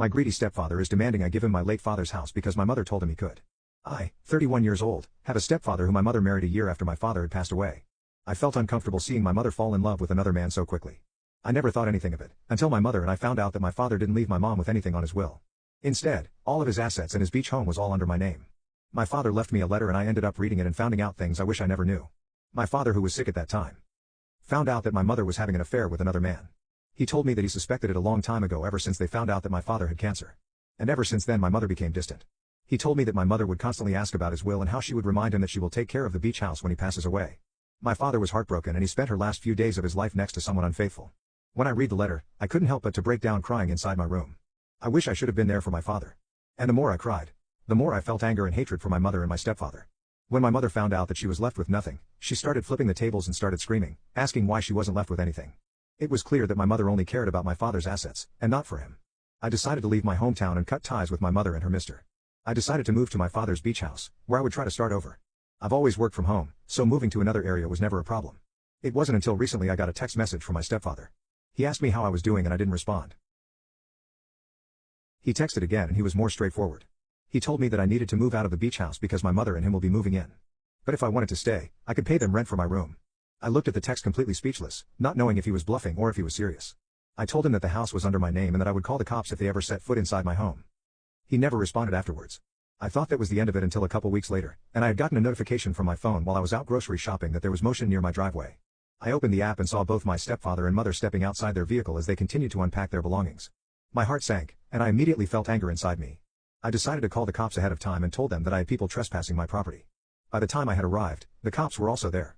My greedy stepfather is demanding I give him my late father's house because my mother told him he could. I, 31 years old, have a stepfather who my mother married a year after my father had passed away. I felt uncomfortable seeing my mother fall in love with another man so quickly. I never thought anything of it, until my mother and I found out that my father didn't leave my mom with anything on his will. Instead, all of his assets and his beach home was all under my name. My father left me a letter and I ended up reading it and finding out things I wish I never knew. My father, who was sick at that time, found out that my mother was having an affair with another man. He told me that he suspected it a long time ago, ever since they found out that my father had cancer. And ever since then my mother became distant. He told me that my mother would constantly ask about his will and how she would remind him that she will take care of the beach house when he passes away. My father was heartbroken and he spent her last few days of his life next to someone unfaithful. When I read the letter, I couldn't help but to break down crying inside my room. I wish I should have been there for my father. And the more I cried, the more I felt anger and hatred for my mother and my stepfather. When my mother found out that she was left with nothing, she started flipping the tables and started screaming, asking why she wasn't left with anything. It was clear that my mother only cared about my father's assets, and not for him. I decided to leave my hometown and cut ties with my mother and her mister. I decided to move to my father's beach house, where I would try to start over. I've always worked from home, so moving to another area was never a problem. It wasn't until recently I got a text message from my stepfather. He asked me how I was doing and I didn't respond. He texted again and he was more straightforward. He told me that I needed to move out of the beach house because my mother and him will be moving in. But if I wanted to stay, I could pay them rent for my room. I looked at the text completely speechless, not knowing if he was bluffing or if he was serious. I told him that the house was under my name and that I would call the cops if they ever set foot inside my home. He never responded afterwards. I thought that was the end of it until a couple weeks later, and I had gotten a notification from my phone while I was out grocery shopping that there was motion near my driveway. I opened the app and saw both my stepfather and mother stepping outside their vehicle as they continued to unpack their belongings. My heart sank, and I immediately felt anger inside me. I decided to call the cops ahead of time and told them that I had people trespassing my property. By the time I had arrived, the cops were also there.